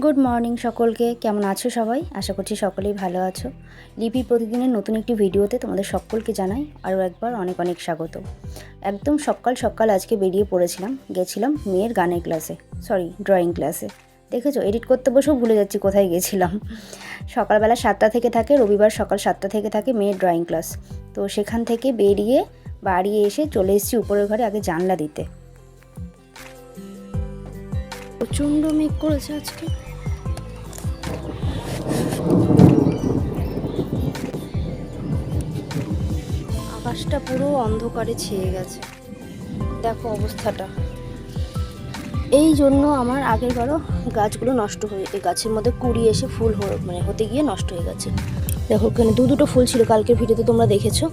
Good morning সকলকে। কেমন আছো সবাই? আশা করছি সকলেই ভালো আছো। লিপির প্রতিদিনের নতুন একটি ভিডিওতে তোমাদের সকলকে জানাই আরও একবার অনেক অনেক স্বাগত। একদম সকাল সকাল আজকে বেরিয়ে পড়েছিলাম, গেছিলাম মেয়ের গানের ক্লাসে, ড্রয়িং ক্লাসে। দেখেছো, এডিট করতে বসেও ভুলে যাচ্ছি কোথায় গেছিলাম। সকালবেলা 7টা থেকে থাকে, রবিবার সকাল 7টা থেকে থাকে মেয়ের ড্রয়িং ক্লাস। তো সেখান থেকে বেরিয়ে বাড়ি এসে চলে এসেছি উপরের ঘরে আগে জানলা দিতে। প্রচণ্ড মেঘ করেছে আজকে। আকাশটা পুরো অন্ধকারে ছেয়ে গেছে, দেখো অবস্থাটা। এই জন্য আমার আগের বারও গাছগুলো নষ্ট হয়ে, এই গাছের মধ্যে কুড়ি এসে ফুল হতে গিয়ে নষ্ট হয়ে গেছে। দেখো ওখানে দুটো ফুল ছিল, কালকের ভিডিওতে তোমরা দেখেছো।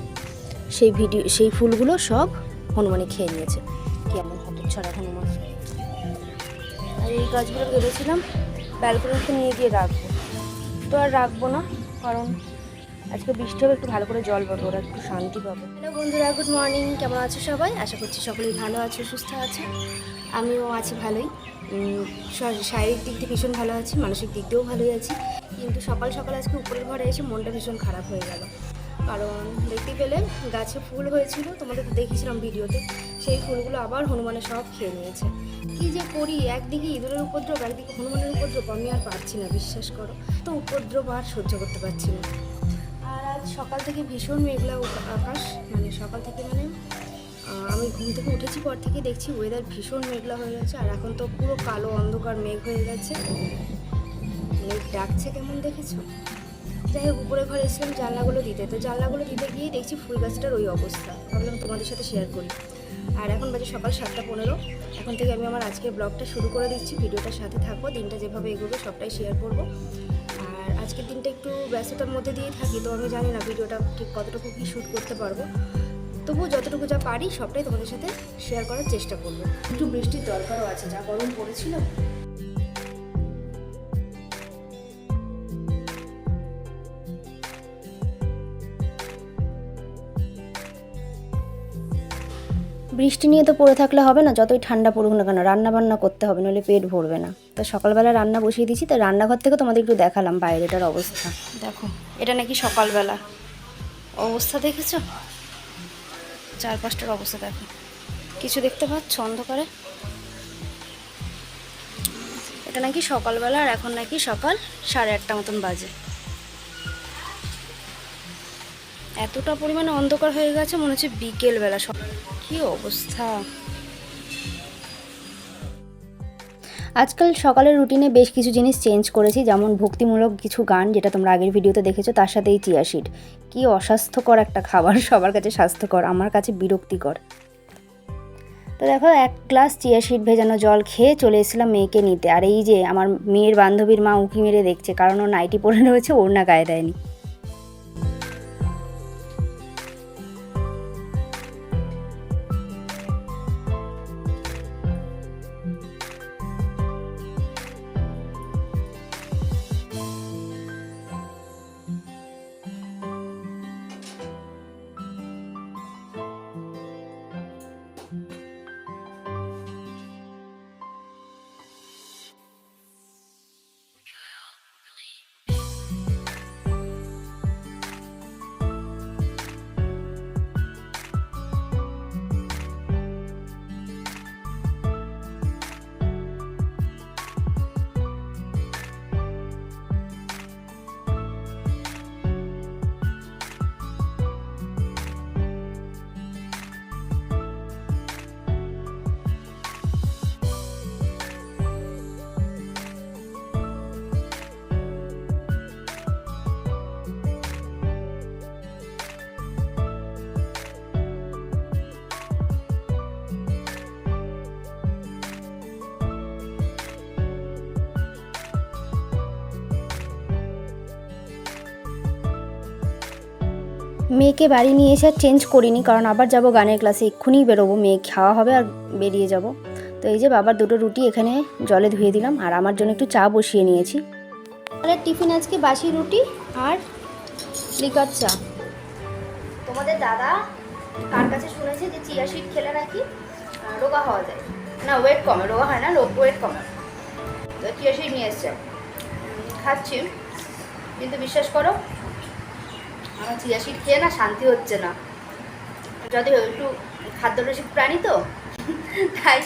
সেই ফুলগুলো সব হনুমানে খেয়ে নিয়েছে। কেমন হতচ্ছাড়া হনুমান। আর এই গাছগুলো ভেবেছিলাম ব্যালকনিতে নিয়ে গিয়ে রাখবো, তো আর রাখবো না, কারণ আজকে বৃষ্টি হবে, একটু ভালো করে জল পাবে, ওরা একটু শান্তি পাবে। হ্যালো বন্ধুরা, গুড মর্নিং। কেমন আছো সবাই? আশা করছি সকলেই ভালো আছো, সুস্থ আছে। আমিও আছি ভালোই। শারীরিক দিক দিয়ে ভীষণ ভালো আছি, মানসিক দিক দিয়েও ভালোই আছি। কিন্তু সকাল সকাল আজকে উপরের ঘরে এসে মনটা ভীষণ খারাপ হয়ে গেল, কারণ দেখতে পেলে গাছে ফুল হয়েছিল, তোমাদের তো দেখেছিলাম ভিডিওতে। সেই ফুলগুলো আবার হনুমানে সব খেয়ে নিয়েছে। কি যে করি, একদিকে ইঁদুরের উপদ্রব, একদিকে হনুমানের উপদ্রব, আমি আর পারছি না, বিশ্বাস করো তো। উপদ্রব আর সহ্য করতে পারছি না। আর আজ সকাল থেকে ভীষণ মেঘলা আকাশ, সকাল থেকে আমি ঘুম থেকে উঠেছি পর থেকে দেখছি ওয়েদার ভীষণ মেঘলা হয়ে গেছে। আর এখন তো পুরো কালো অন্ধকার মেঘ হয়ে গেছে, মেঘ ডাকছে কেমন, দেখেছো? যাই হোক, উপরে ঘরে এসেছিলাম জানলাগুলো দিতে, তো জানলাগুলো দিতে গিয়ে দেখছি ফুল গাছটার ওই অবস্থা। ভাবলাম তোমাদের সাথে শেয়ার করি। আর এখন বাজে সকাল 7:15। এখন থেকে আমি আমার আজকের ব্লগটা শুরু করে দিচ্ছি। ভিডিওটার সাথে থাকবো, দিনটা যেভাবে এগোবে সবটাই শেয়ার করবো। আর আজকের দিনটা একটু ব্যস্ততার মধ্যে দিয়ে থাকি, তো আমি জানি না ভিডিওটা ঠিক কতটুকু কি শ্যুট করতে পারবো। তবুও যতটুকু যা পারি সবটাই তোমাদের সাথে শেয়ার করার চেষ্টা করবো। একটু বৃষ্টির দরকারও আছে, যা গরম পড়েছিল। বৃষ্টি নিয়ে তো পড়ে থাকলে হবে না, যতই ঠান্ডা পড়ুক না কেন রান্না বান্না করতে হবে, নইলে পেট ভরবে না। তো সকালবেলা রান্না বসিয়ে দিয়েছি, তো রান্নাঘর থেকে তোমাদের একটু দেখালাম বাইরেটার অবস্থা। দেখো, এটা নাকি সকালবেলা অবস্থা, দেখেছো? চারপাশটার অবস্থা দেখো, কিছু দেখতে পাচ্ছ অন্ধকারে? এটা নাকি সকালবেলা, আর এখন নাকি সকাল 8:30 মতন বাজে। এতটা পরিমাণে অন্ধকার হয়ে গেছে, মনে হচ্ছে বিকেলবেলা। কি অবস্থা! আজকাল সকালের রুটিনে বেশ কিছু জিনিস চেঞ্জ করেছি, যেমন ভক্তিমূলক কিছু গান, যেটা তোমরা আগের ভিডিওতে দেখেছো, তার সাথে এই চিয়া সিড। কি অস্বাস্থ্যকর একটা খাবার, সবার কাছে স্বাস্থ্যকর, আমার কাছে বিরক্তিকর। তো দেখো, 1 গ্লাস চিয়া সিড ভেজানো জল খেয়ে চলে এসেছিলাম মেয়েকে নিতে। আর এই যে আমার মেয়ের বান্ধবীর মা উঁকি মেরে দেখছে, কারণ ও নাইটি পরে রয়েছে, ওড়না গায়ে দেয়নি। মেয়েকে বাড়ি নিয়ে এসে আর চেঞ্জ করিনি, কারণ আবার যাব গানের ক্লাসে, এক্ষুনি বেরোবো, মেয়ে খাওয়া হবে আর বেরিয়ে যাব। তো এই যে বাবার 2টো রুটি এখানে জলে ধুয়ে দিলাম, আর আমার জন্য একটু চা বসিয়ে নিয়েছি। তাহলে টিফিন আজকে বাসি রুটি আর লিকার চা। তোমাদের দাদা কার কাছে শুনেছে যে চিয়া সিড খেলে নাকি রোগা হওয়া যায়, না ওয়েট কমে, রোগা হয় না, ওয়েট কমে। তো চিয়া সিড নিয়ে এসছে। খাচ্ছি, কিন্তু বিশ্বাস করো আমার চিয়া সিড খেয়ে না শান্তি হচ্ছে না। যদি একটু খাদ্যরসিক প্রাণী তো তাই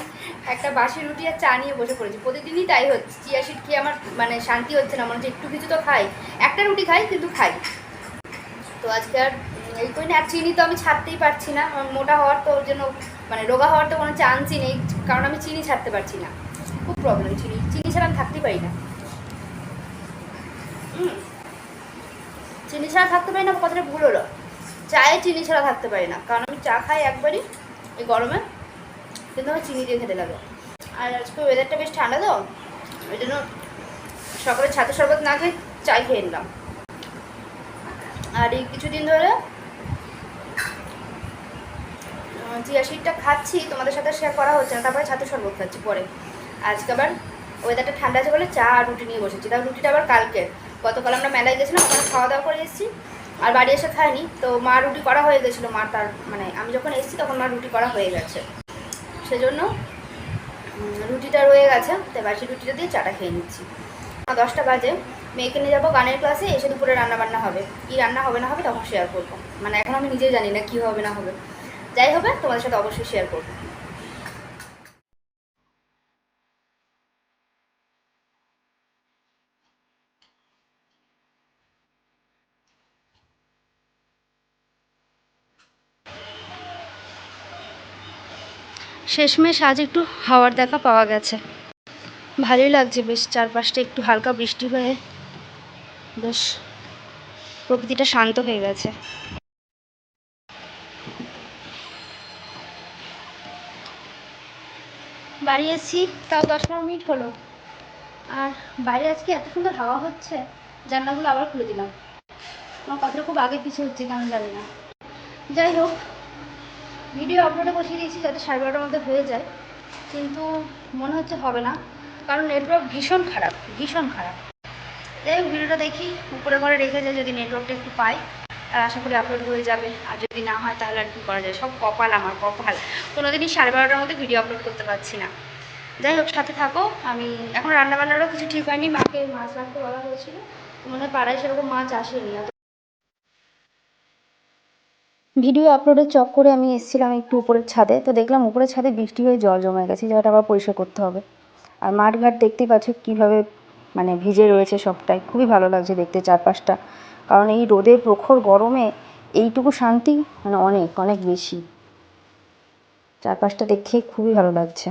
একটা বাসি রুটি আর চা নিয়ে বসে পড়েছি। প্রতিদিনই তাই হচ্ছে, চিয়া সিড খেয়ে আমার মানে শান্তি হচ্ছে না, মনে হচ্ছে একটু কিছু তো খাই। একটা রুটি খাই কিন্তু খাই। তো আজকে আর এই করি না। আর চিনি তো আমি ছাড়তেই পারছি না, মোটা হওয়ার তো ওর জন্য মানে রোগা হওয়ার তো কোনো চান্সই নেই, কারণ আমি চিনি ছাড়তে পারছি না। খুব প্রবলেম, চিনি ছাড়া আমি থাকতেই পারি না। চিনি ছাড়া থাকতে পারি না কথাটা ভুল হলো, চায়ে চিনি ছাড়া থাকতে পারি না, কারণ আমি চা খাই একবারই এই গরমে, কিন্তু আমার চিনি দিয়ে খেতে লাগে। আর আজকে ওয়েদারটা বেশ ঠান্ডা তো, ওই জন্য সকালে ছাতু শরবত না খেয়ে চাই খেয়ে নিলাম। আর এই কিছুদিন ধরে চিয়া সিডটা খাচ্ছি, তোমাদের সাথে শেয়ার করা হচ্ছে না, তারপরে ছাতু শরবত খাচ্ছি পরে। আজকে আবার ওয়েদারটা ঠান্ডা আছে বলে চা আর রুটি নিয়ে বসেছি। তার রুটিটা আবার কালকে, গতকাল আমরা মেলায় গেছিলাম, ওখানে খাওয়া দাওয়া করে এসেছি, আর বাড়ি এসে খাইনি। তো মা রুটি করা হয়ে গেছিলো, মা তার মানে আমি যখন এসেছি তখন মা রুটি করা হয়ে গেছে, সেজন্য রুটিটা রয়ে গেছে, তাই বাসি রুটিটা দিয়ে চাটা খেয়ে নিচ্ছি। 10টা বাজে, মেয়েকে নিয়ে যাবো গানের ক্লাসে, এসে দুপুরে রান্নাবান্না হবে। কী রান্না হবে না হবে তখন শেয়ার করবো, মানে এখন আমি নিজেই জানি না কী হবে না হবে, যাই হবে তোমাদের সাথে অবশ্যই শেয়ার করবো। শেষমেশ আজ একটু হাওয়ার দেখা পাওয়া গেছে, ভালোই লাগছে বেশ। চারপাশটা একটু হালকা বৃষ্টি হয়ে বেশ প্রকৃতিটা শান্ত হয়ে গেছে। বাড়ি এসেছি তাও 10-15 মিনিট হলো, আর বাইরে আজকে এত সুন্দর হাওয়া হচ্ছে, জানলাগুলো আবার খুলে দিলাম। আমার কথাটা খুব আগে পিছু হচ্ছে কেন জানি না। যাই হোক, ভিডিও আপলোডে বসিয়ে দিয়েছি যাতে 12:30টার মধ্যে হয়ে যায়, কিন্তু মনে হচ্ছে হবে না, কারণ নেটওয়ার্ক ভীষণ খারাপ, ভীষণ খারাপ। যাই হোক, ভিডিওটা দেখি, উপরে ঘরে রেখে যায়, যদি নেটওয়ার্কটা একটু পাই আর আশা করি আপলোড হয়ে যাবে। আর যদি না হয় তাহলে আর কি করা যায়, সব কপাল, আমার কপাল, কোনোদিনই 12:30টার মধ্যে ভিডিও আপলোড করতে পারছি না। যাই হোক, সাথে থাকো। আমি এখন রান্নাবান্নারও কিছু ঠিক হয়নি, মাকে মাছ রাখতে বলা হয়েছিল, মনে হয় পাড়ায় সেরকম মাছ আসেনি। ভিডিও আপলোডের চক্করে আমি এসেছিলাম একটু উপরের ছাদে, তো দেখলাম উপরের ছাদে বৃষ্টি হয়ে জল জমে গেছে, জায়গাটা আবার পরিষ্কার করতে হবে। আর মাঠঘাট দেখতেই পাচ্ছ কীভাবে মানে ভিজে রয়েছে সবটাই, খুবই ভালো লাগছে দেখতে চারপাশটা, কারণ এই রোদে প্রখর গরমে এইটুকু শান্তি মানে অনেক অনেক বেশি। চারপাশটা দেখে খুবই ভালো লাগছে।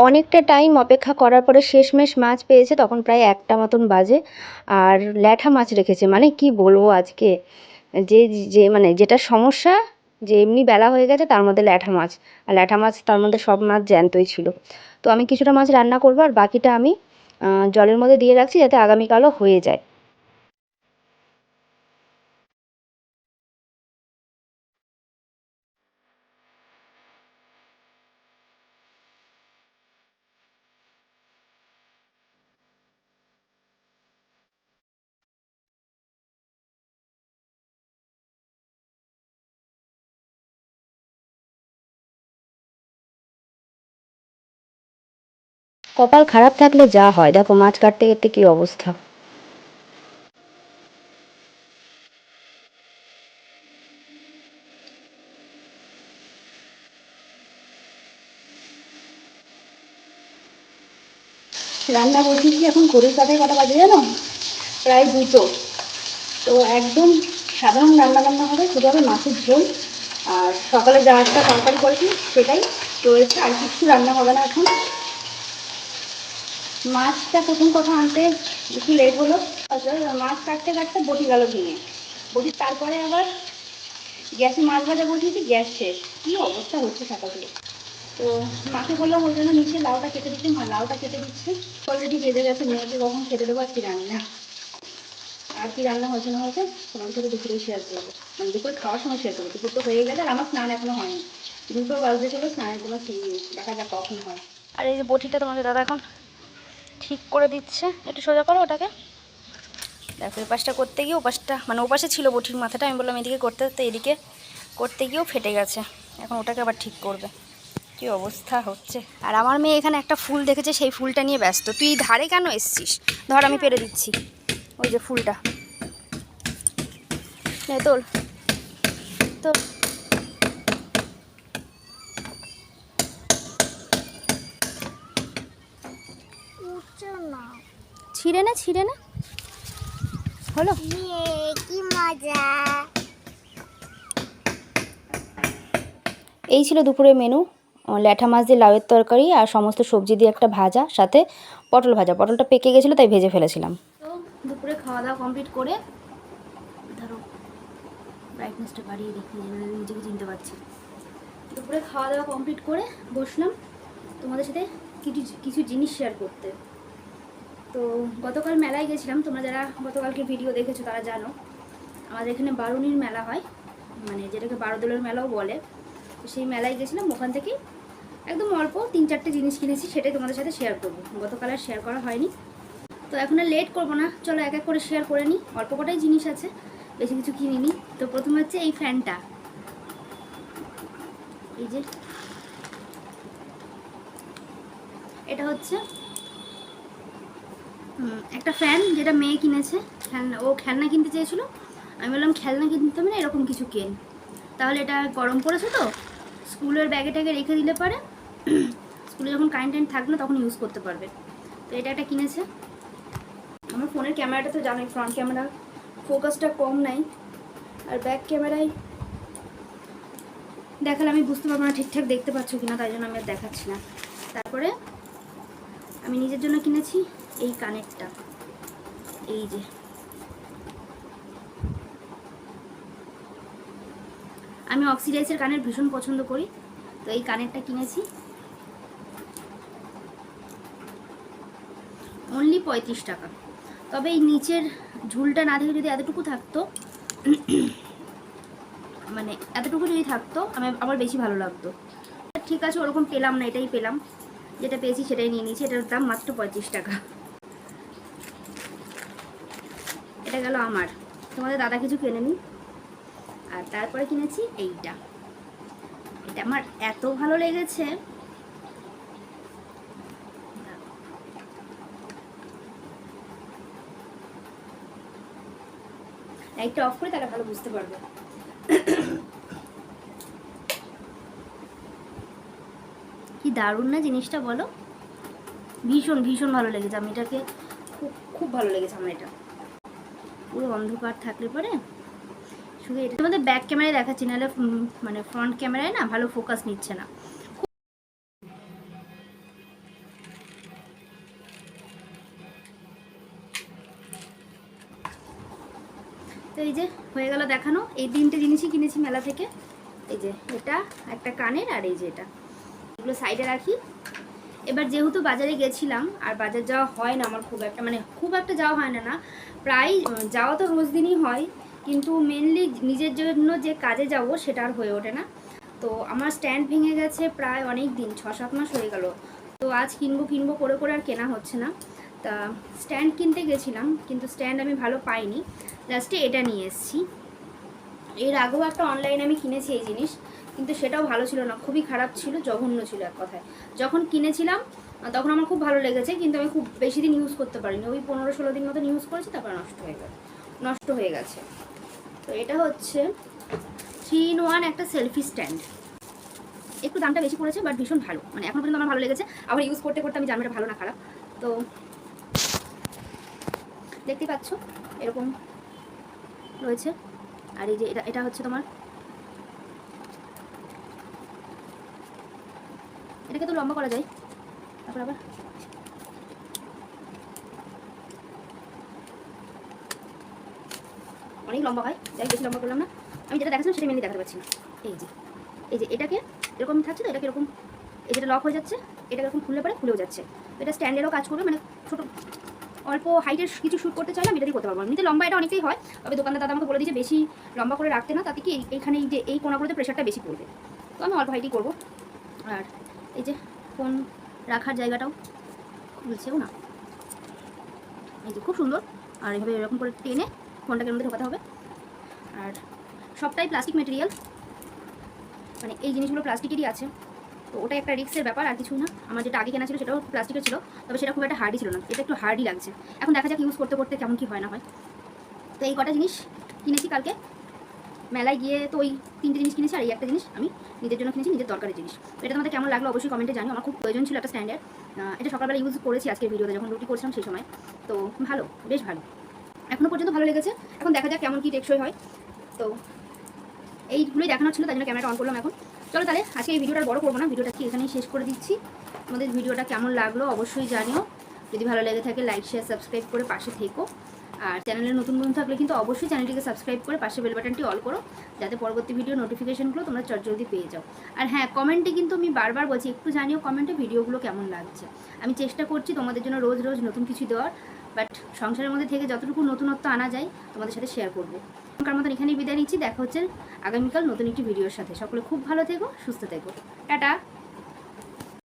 অনেকটা টাইম অপেক্ষা করার পরে শেষমেশ মাছ পেয়েছে, তখন প্রায় 1টা মতন বাজে। আর ল্যাঠা মাছ রেখেছে, মানে কি বলবো আজকে, যে যে মানে যেটা সমস্যা, যে এমনি বেলা হয়ে গেছে তার মধ্যে ল্যাঠা মাছ, আর ল্যাঠা মাছ তার মধ্যে সব মাছ জ্যান্তই ছিল। তো আমি কিছুটা মাছ রান্না করবো, আর বাকিটা আমি জলের মধ্যে দিয়ে রাখছি যাতে আগামীকালও হয়ে যায়। কপাল খারাপ থাকলে যা হয়, দেখো মাছ কাটতে কাটতে কী অবস্থা। রান্না বসিয়েছি এখন ঘড়ির কাঁটায় কটা বাজে জানো, প্রায় 2টো। তো একদম সাধারণ রান্নাবান্না হবে, শুধু হবে মাছের ঝোল, আর সকালে যা একটা তরকারি করেছি সেটাই রয়েছে, আর কিছু রান্না হবে না এখন। মাছটা প্রথম কথা আনতে একটু লেট হলো, মাছ কাটতে কাটতে বটি গেল ভেঙে, বটি তারপরে আবার গ্যাসে মাছ ভাজা বসিয়েছি, গ্যাস শেষ, কী অবস্থা হচ্ছে সকাল থেকে। তো মাকে বললাম ওই জন্য নিচে লাউটা কেটে দিচ্ছি, মা লাউটা কেটে দিচ্ছে, অলরেডি বেজে গেছে, মেয়েকে কখন খেতে দেবো আর কি জানি না। আর কি রান্না হয়েছে না হয়েছে তোমার সাথে দুপুরে শেয়ার করবো, মানে দুপুরে খাওয়ার সময় শেয়ার করবো। দুপুর তো হয়ে গেলে, আর আমার স্নান এখনো হয়নি, 2টো বাজতে চলো, স্নানের জন্য দেখা যাক কখন হয়। আর এই যে বটিটা তোমাদের দাদা এখন ঠিক করে দিচ্ছে। একটু সোজা করো ওটাকে। দেখো এই পাশটা করতে গিয়ে ওপাশটা মানে ওপাশে ছিল বটির মাথাটা, আমি বললাম এদিকে করতে করতে এদিকে করতে গিয়েও ফেটে গেছে। এখন ওটাকে আবার ঠিক করবে। কি অবস্থা হচ্ছে। আর আমার মেয়ে এখানে একটা ফুল দেখেছে, সেই ফুলটা নিয়ে ব্যস্ত। তুই ধারে কেন এসছিস? ধর আমি পেরে দিচ্ছি। ওই যে ফুলটা নে তোল তো। ছিঁড়ে না ছিঁড়ে না হলো কি মজা। এই ছিল দুপুরের মেনু। ল্যাঠা মাছ দিয়ে লাউয়ের তরকারি আর সমস্ত সবজি দিয়ে একটা ভাজা, সাথে পটল ভাজা। পটলটা পেকে গেছিলো তাই ভেজে ফেলেছিলাম। তো দুপুরে খাওয়া দাওয়া কমপ্লিট করে, ধরো ব্রাইটনেসটা বাড়িয়ে দেখি নিজেকে চিনতে পারছি। দুপুরে খাওয়া দাওয়া কমপ্লিট করে বসলাম তোমাদের সাথে কিছু জিনিস শেয়ার করতে। তো গতকাল মেলায় গেছিলাম, তোমরা যারা গতকালকে ভিডিও দেখেছো তারা জানো আমাদের এখানে বারুনির মেলা হয়, মানে যেটাকে বারোদোলের মেলাও বলে। তো সেই মেলায় গেছিলাম, ওখান থেকে একদম অল্প 3-4টে জিনিস কিনেছি, সেটাই তোমাদের সাথে শেয়ার করবো। গতকাল আর শেয়ার করা হয়নি, তো এখন আর লেট করবো না, চলো এক এক করে শেয়ার করে নিই। অল্প কটাই জিনিস আছে, বেশি কিছু কিনিনি। তো প্রথমে হচ্ছে এই ফ্যানটা, এই যে এটা হচ্ছে একটা ফ্যান, যেটা মেয়ে কিনেছে। ও খেলনা কিনতে চেয়েছিল, আমি বললাম খেলনা কিনতে হবে না, এরকম কিছু কেন। তাহলে এটা গরম পড়েছে তো স্কুলের ব্যাগে ট্যাগে রেখে দিলে পারে, স্কুলে যখন কারেন্ট থাকবে না তখন ইউজ করতে পারবে। তো এটা একটা কিনেছে। আমার ফোনের ক্যামেরাটা তো জানোই, ফ্রন্ট ক্যামেরা ফোকাসটা কম নাই, আর ব্যাক ক্যামেরায় দেখালে আমি বুঝতে পারবো না ঠিকঠাক দেখতে পাচ্ছ কিনা, তাই জন্য আমি আর দেখাচ্ছি না। তারপরে আমি নিজের জন্য কিনেছি এই কানেরটা, এই যে আমি অক্সিডাইজের কানের ভীষণ পছন্দ করি, তো এই কানেরটা কিনেছি। অনলি 35 টাকা। তবে এই নিচের ঝুলটা না দেখে যদি এতটুকু থাকতো, মানে এতটুকু যদি থাকতো আমার বেশি ভালো লাগতো। ঠিক আছে, ওরকম পেলাম না, এটাই পেলাম, যেটা পেয়েছি সেটাই নিয়ে নিয়েছি। এটার দাম মাত্র 35 টাকা। এটা গেল আমার, তোমাদের দাদা কিছু কেনে নি। আর তারপরে কিনেছি এইটা, এটা আমার এত ভালো লেগেছে। লাইটটা অফ করে তাহলে ভালো বুঝতে পারবে। কি দারুণ না জিনিসটা, বলো? ভীষণ ভীষণ ভালো লেগেছে। আমি এটাকে খুব খুব ভালো লেগেছে আমার। এটা পুরো অন্ধকার থাকলে পরে শুধু এটা তোমাদের ব্যাক ক্যামেরায় দেখাচ্ছি, নাহলে মানে ফ্রন্ট ক্যামেরায় না ভালো ফোকাস নিচ্ছে না। তো এই যে হয়ে গেল দেখানো। এই 3টে জিনিসই কিনেছি মেলা থেকে। এই যে এটা একটা কানের, আর এই যে এটা, এগুলো সাইডে রাখি। এবার যেহেতু বাজারে গেছিলাম, আর বাজার যাওয়া হয় না আমার খুব একটা, মানে খুব একটা যাওয়া হয় না, প্রায় যাওয়া তো রোজ দিনই হয়, কিন্তু মেনলি নিজের জন্য যে কাজে যাব সেটা আর হয়ে ওঠে না। তো আমার স্ট্যান্ড ভেঙে গেছে প্রায় অনেক দিন, 6-7 মাস হয়ে গেল। তো আজ কিনবো করে করে আর কেনা হচ্ছে না। তা স্ট্যান্ড কিনতে গেছিলাম, কিন্তু স্ট্যান্ড আমি ভালো পাইনি, লাস্টে এটা নিয়ে এসেছি। এর আগেও একটা অনলাইনে আমি কিনেছি এই জিনিস, কিন্তু সেটাও ভালো ছিল না, খুবই খারাপ ছিল, জঘন্য ছিল এক কথায়। যখন কিনেছিলাম তখন আমার খুব ভালো লেগেছে, কিন্তু আমি খুব বেশি দিন ইউজ করতে পারিনি। ওই 15-16 দিন মতন ইউজ করেছি, তারপর নষ্ট হয়ে গেছে। তো এটা হচ্ছে 3-in-1 একটা সেলফি স্ট্যান্ড। একটু দামটা বেশি পড়েছে, বাট ভীষণ ভালো, মানে এখন পর্যন্ত আমার ভালো লেগেছে। আবার ইউজ করতে করতে আমি জানি এটা ভালো না খারাপ। তো দেখতেই পাচ্ছ এরকম রয়েছে। আর এই যে এটা হচ্ছে তোমার, এটাকে তো লম্বা করা যায়, তারপর আবার অনেক লম্বা হয়, যাই বেশি লম্বা করলাম না। আমি যেটা দেখাচ্ছিলাম সেটা মেনলি দেখাতে পারছি না। এই যে এটাকে এরকম থাকছে, তো এটাকে এরকম, এই যেটা লক হয়ে যাচ্ছে, এটা এরকম খুললে পরে খুলেও যাচ্ছে। তো এটা স্ট্যান্ডেরও কাজ করবে, মানে ছোটো অল্প হাইটের কিছু শ্যুট করতে চাইলে আমি এটাই করতে পারবো। এমনিতে লম্বা এটা অনেকটাই হয়, তবে দোকানদার দাদা আমাকে বলে দিয়েছে বেশি লম্বা করে রাখতে না, তাতে কি এইখানে এই যে এই কোনাগুলোতে প্রেশারটা বেশি পড়বে। তো আমি অল্প হাইটেই করবো। আর এই যে ফোন রাখার জায়গাটাও খুলছেও না, এই যে খুব সুন্দর। আর এইভাবে এরকম করে টেনে ফোনটাকে এর মধ্যে ঢোকাতে হবে। আর সবটাই প্লাস্টিক মেটেরিয়াল, মানে এই জিনিসগুলো প্লাস্টিকেরই আছে, তো ওটা একটা রিস্কের ব্যাপার, আর কিছুই না। আমার যেটা আগে কেনা ছিল সেটাও প্লাস্টিকের ছিল, তবে সেটা খুব একটা হার্ডই ছিল না, এটা একটু হার্ডই লাগছে। এখন দেখা যাক ইউজ করতে করতে কেমন কী হয় না হয়। তো এই কটা জিনিস কিনেছি কালকে মেলায় গিয়ে, তো ওই 3টে জিনিস কিনেছি, আর এই একটা জিনিস আমি নিজের জন্য কিনেছি, নিজের দরকারি জিনিস। এটা তোমাদের কেমন লাগলো অবশ্যই কমেন্টে জানিও। আমার খুব প্রয়োজন ছিল একটা স্ট্যান্ডার্ড, এটা সকালবেলা ইউজ করেছি আজকের ভিডিওতে যখন রুটি করছিলাম সেই সময়, তো ভালো, বেশ ভালো, এখনও পর্যন্ত ভালো লেগেছে। এখন দেখা যাক কেমন কী টেকসই হয়। তো এইগুলোই দেখানোর ছিল, তাই জন্য ক্যামেরাটা অন করলাম এখন। চলো তাহলে আজকে এই ভিডিওটা বড় করবো না, ভিডিওটা কি এখানেই শেষ করে দিচ্ছি। তোমাদের ভিডিওটা কেমন লাগলো অবশ্যই জানিও, যদি ভালো লেগে থাকে লাইক শেয়ার সাবস্ক্রাইব করে পাশে থেকো। আর চ্যানেলে নতুন বন্ধু থাকলে কিন্তু অবশ্যই চ্যানেলটিকে সাবস্ক্রাইব করে পাশে বেল বাটনটি অল করো, যাতে পরবর্তী ভিডিও নোটিফিকেশনগুলো তোমরা চটজলদি পেয়ে যাও। আর হ্যাঁ, কমেন্টে কিন্তু আমি বারবার বলছি, একটু জানিও কমেন্টে ভিডিওগুলো কেমন লাগছে। আমি চেষ্টা করছি তোমাদের জন্য রোজ রোজ নতুন কিছু দেওয়ার, বাট সংসারের মধ্যে থেকে যতটুকু নতুনত্ব আনা যায় তোমাদের সাথে শেয়ার করবো। এখনকার মতন এখানেই বিদায় নিচ্ছি, দেখা হচ্ছে আগামীকাল নতুন একটি ভিডিওর সাথে। সকলে খুব ভালো থেকো, সুস্থ থেকো, টাটা।